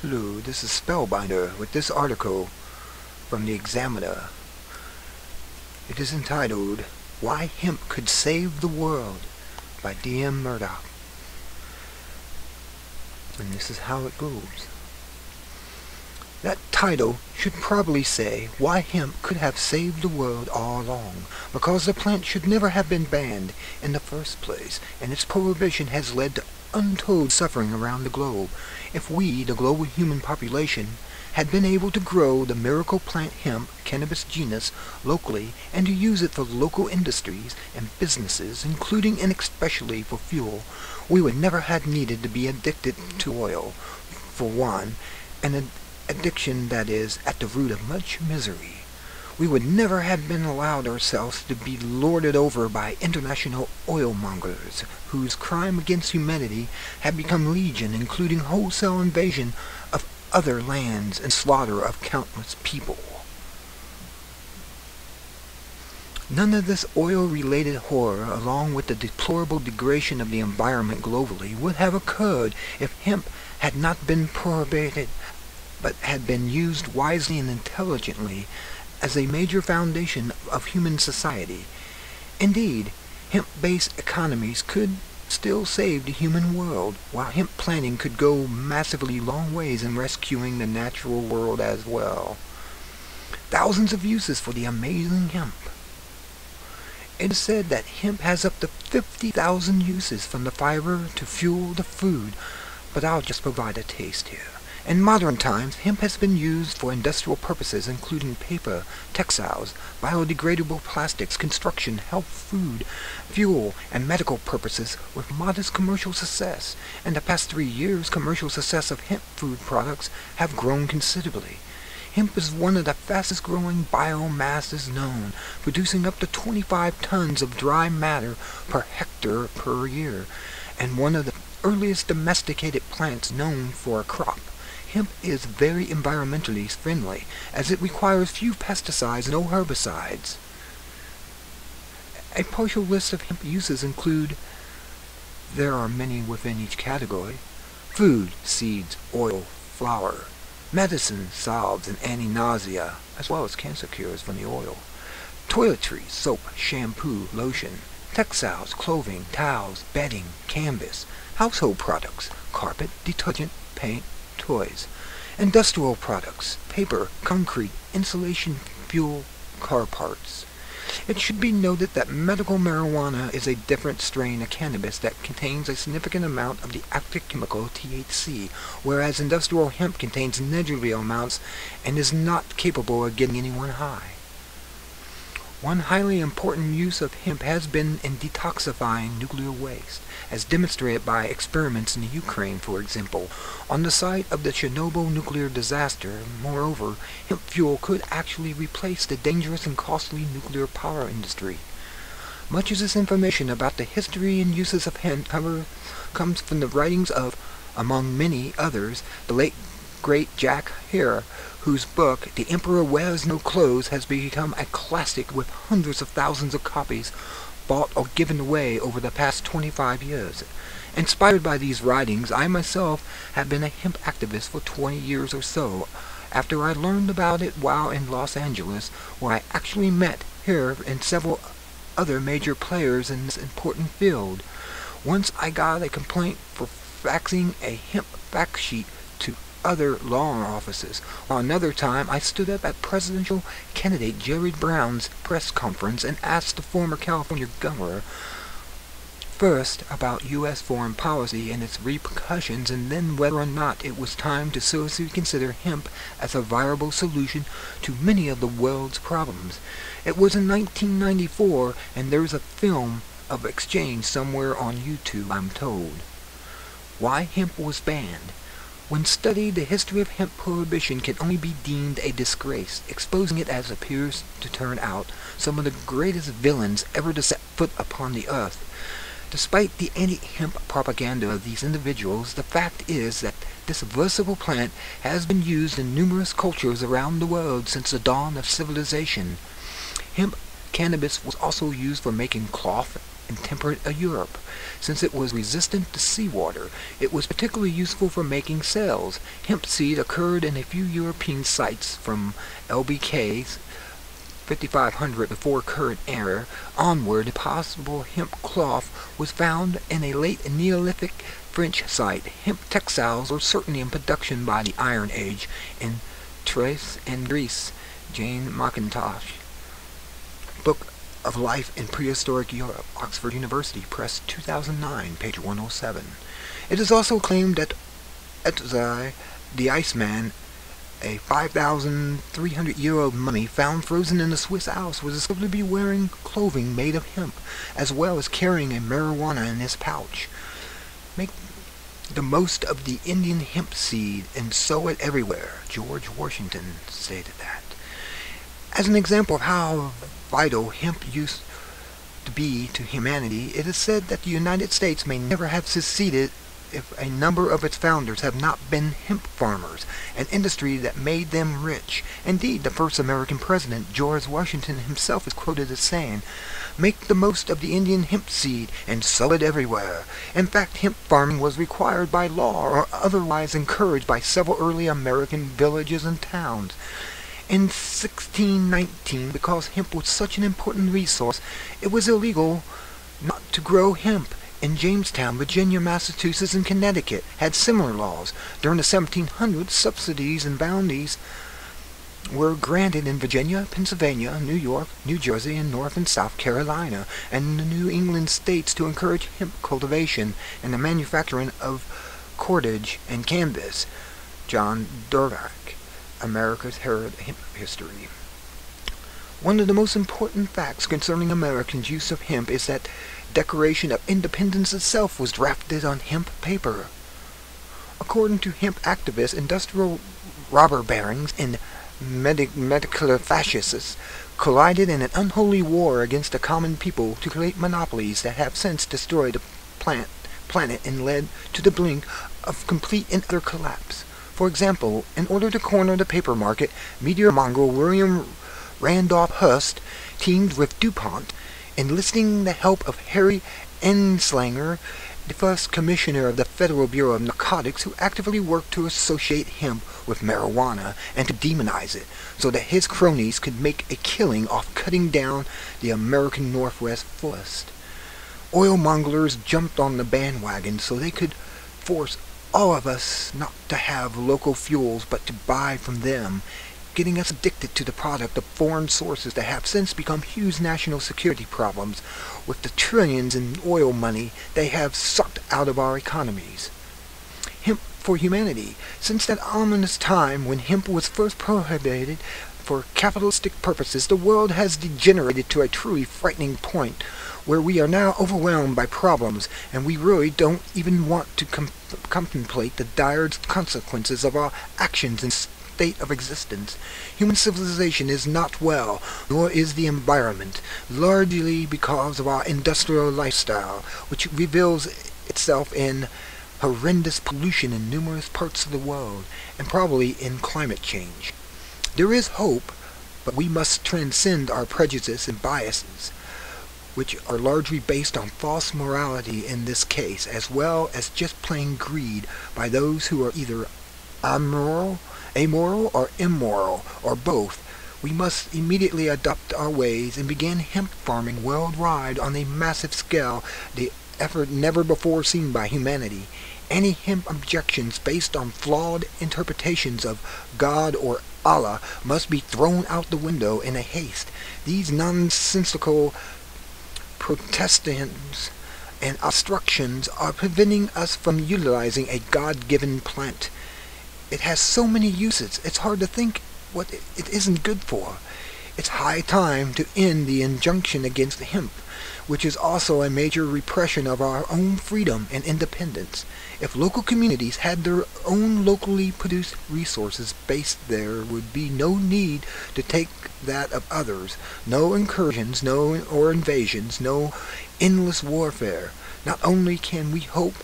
Hello, this is Spellbinder with this article from the Examiner. It is entitled, Why Hemp Could Save the World by D.M. Murdoch. And this is how it goes. That title should probably say why hemp could have saved the world all along, because the plant should never have been banned in the first place, and its prohibition has led to untold suffering around the globe. If we, the global human population, had been able to grow the miracle plant hemp cannabis genus locally and to use it for local industries and businesses, including and especially for fuel, we would never have needed to be addicted to oil, for one, and addiction that is at the root of much misery. We would never have been allowed ourselves to be lorded over by international oil mongers, whose crime against humanity had become legion, including wholesale invasion of other lands and slaughter of countless people. None of this oil-related horror, along with the deplorable degradation of the environment globally, would have occurred if hemp had not been prohibited, but had been used wisely and intelligently as a major foundation of human society. Indeed, hemp-based economies could still save the human world, while hemp planting could go massively long ways in rescuing the natural world as well. Thousands of uses for the amazing hemp. It is said that hemp has up to 50,000 uses, from the fiber to fuel to food, but I'll just provide a taste here. In modern times, hemp has been used for industrial purposes including paper, textiles, biodegradable plastics, construction, health food, fuel, and medical purposes with modest commercial success. In the past 3 years, commercial success of hemp food products have grown considerably. Hemp is one of the fastest growing biomasses known, producing up to 25 tons of dry matter per hectare per year, and one of the earliest domesticated plants known for a crop. Hemp is very environmentally friendly, as it requires few pesticides and no herbicides. A partial list of hemp uses include, there are many within each category: food, seeds, oil, flour, medicine, salves, and anti-nausea, as well as cancer cures from the oil, toiletries, soap, shampoo, lotion, textiles, clothing, towels, bedding, canvas, household products, carpet, detergent, paint, toys, industrial products, paper, concrete, insulation, fuel, car parts. It should be noted that medical marijuana is a different strain of cannabis that contains a significant amount of the active chemical THC, whereas industrial hemp contains negligible amounts and is not capable of getting anyone high. One highly important use of hemp has been in detoxifying nuclear waste, as demonstrated by experiments in the Ukraine, for example, on the site of the Chernobyl nuclear disaster. Moreover, hemp fuel could actually replace the dangerous and costly nuclear power industry. Much of this information about the history and uses of hemp comes from the writings of, among many others, the late great Jack Hare, whose book, The Emperor Wears No Clothes, has become a classic with hundreds of thousands of copies bought or given away over the past 25 years. Inspired by these writings, I myself have been a hemp activist for 20 years or so, after I learned about it while in Los Angeles, where I actually met Hare and several other major players in this important field. Once I got a complaint for faxing a hemp fact sheet to other law offices, while another time I stood up at presidential candidate Jerry Brown's press conference and asked the former California governor first about U.S. foreign policy and its repercussions, and then whether or not it was time to seriously consider hemp as a viable solution to many of the world's problems. It was in 1994, and there's a film of exchange somewhere on YouTube, I'm told. Why hemp was banned. When studied, the history of hemp prohibition can only be deemed a disgrace, exposing it as appears to turn out some of the greatest villains ever to set foot upon the earth. Despite the anti-hemp propaganda of these individuals, the fact is that this versatile plant has been used in numerous cultures around the world since the dawn of civilization. Hemp cannabis was also used for making cloth in temperate Europe. Since it was resistant to seawater, it was particularly useful for making sails. Hemp seed occurred in a few European sites from LBK 5500 before current era onward. A possible hemp cloth was found in a late Neolithic French site. Hemp textiles were certainly in production by the Iron Age in Thrace and Greece. Jane McIntosh. Book of Life in Prehistoric Europe, Oxford University Press, 2009, page 107. It is also claimed that Etzai, the Iceman, a 5,300-year-old mummy found frozen in the Swiss Alps, was discovered to be wearing clothing made of hemp, as well as carrying a marijuana in his pouch. Make the most of the Indian hemp seed and sow it everywhere. George Washington stated that. As an example of how vital hemp used to be to humanity, it is said that the United States may never have succeeded if a number of its founders have not been hemp farmers, an industry that made them rich. Indeed, the first American president, George Washington himself, is quoted as saying, "Make the most of the Indian hemp seed and sow it everywhere." In fact, hemp farming was required by law or otherwise encouraged by several early American villages and towns. In 1619, because hemp was such an important resource, it was illegal not to grow hemp. In Jamestown, Virginia, Massachusetts, and Connecticut had similar laws. During the 1700s, subsidies and bounties were granted in Virginia, Pennsylvania, New York, New Jersey, and North and South Carolina, and the New England states to encourage hemp cultivation and the manufacturing of cordage and canvas. John Durvac, America's Hemp History. One of the most important facts concerning Americans' use of hemp is that Declaration of Independence itself was drafted on hemp paper. According to hemp activists, industrial robber barons and medical fascists collided in an unholy war against the common people to create monopolies that have since destroyed the planet and led to the brink of complete and utter collapse. For example, in order to corner the paper market, meteor mongrel William Randolph Hearst teamed with DuPont, enlisting the help of Harry Anslinger, the first commissioner of the Federal Bureau of Narcotics, who actively worked to associate hemp with marijuana and to demonize it, so that his cronies could make a killing off cutting down the American Northwest forest. Oil mongrels jumped on the bandwagon so they could force all of us not to have local fuels but to buy from them, getting us addicted to the product of foreign sources that have since become huge national security problems with the trillions in oil money they have sucked out of our economies. Hemp for humanity. Since that ominous time when hemp was first prohibited for capitalistic purposes, the world has degenerated to a truly frightening point where we are now overwhelmed by problems, and we really don't even want to contemplate the dire consequences of our actions and state of existence. Human civilization is not well, nor is the environment, largely because of our industrial lifestyle, which reveals itself in horrendous pollution in numerous parts of the world, and probably in climate change. There is hope, but we must transcend our prejudices and biases, which are largely based on false morality in this case, as well as just plain greed by those who are either amoral or immoral, or both. We must immediately adopt our ways and begin hemp farming worldwide on a massive scale, the effort never before seen by humanity. Any hemp objections based on flawed interpretations of God or Allah must be thrown out the window in a haste. These nonsensical protestants and obstructions are preventing us from utilizing a God-given plant. It has so many uses, it's hard to think what it isn't good for. It's high time to end the injunction against hemp, which is also a major repression of our own freedom and independence. If local communities had their own locally produced resources based, there would be no need to take that of others. No incursions, or invasions, no endless warfare. Not only can we hope,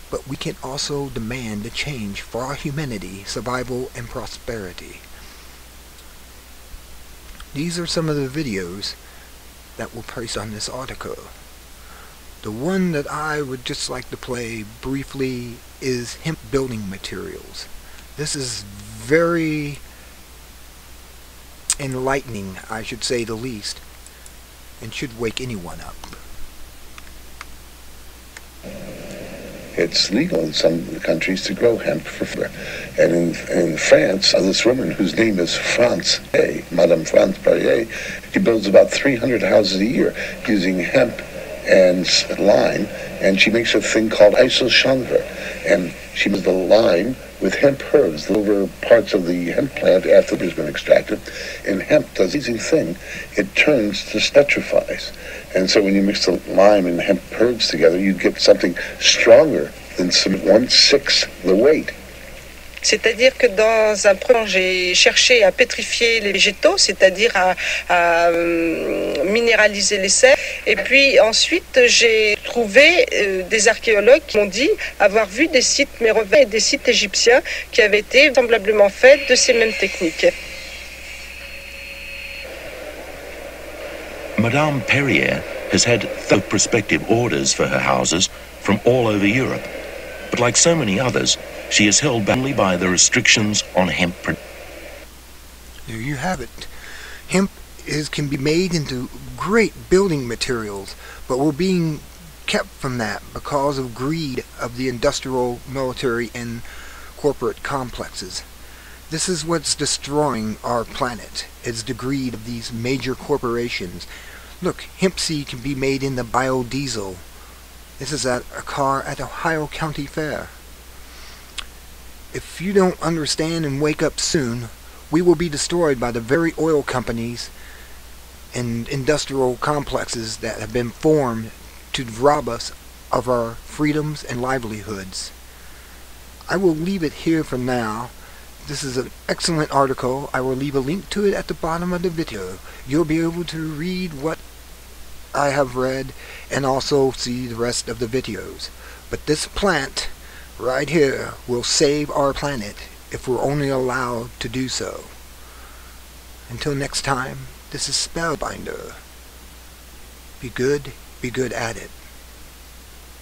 but we can also demand a change for our humanity, survival, and prosperity. These are some of the videos that were placed on this article. The one that I would just like to play briefly is hemp building materials. This is very enlightening, I should say the least, and should wake anyone up. It's legal in some countries to grow hemp for fur. And in France, this woman whose name is France A, Madame France Perrier, she builds about 300 houses a year using hemp and lime, and she makes a thing called isochanvre. And she makes the lime with hemp herbs, the lower parts of the hemp plant after it's been extracted. And hemp does an amazing thing. It turns to petrifies. And so when you mix the lime and hemp herbs together, you get something stronger than some 1/6 the weight. C'est-à-dire que dans un premier temps, j'ai cherché à pétrifier les végétaux, c'est-à-dire à minéraliser les sels. Et puis ensuite, j'ai trouvé des archéologues qui m'ont dit avoir vu des sites mérovingiens et des sites égyptiens qui avaient été semblablement faits de ces mêmes techniques. Madame Perrier has had prospective orders for her houses from all over Europe. But like so many others, she is held back only by the restrictions on hemp production. There you have it. Hemp can be made into great building materials, but we're being kept from that because of greed of the industrial, military, and corporate complexes. This is what's destroying our planet. It's the greed of these major corporations. Look, hemp seed can be made into biodiesel. This is at a car at Ohio County Fair. If you don't understand and wake up soon, we will be destroyed by the very oil companies and industrial complexes that have been formed to rob us of our freedoms and livelihoods. I will leave it here for now. This is an excellent article. I will leave a link to it at the bottom of the video. You'll be able to read what I have read and also see the rest of the videos. But this plant right here will save our planet if we're only allowed to do so. Until next time, this is Spellbinder. Be good at it.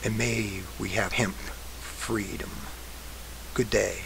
And may we have hemp freedom. Good day.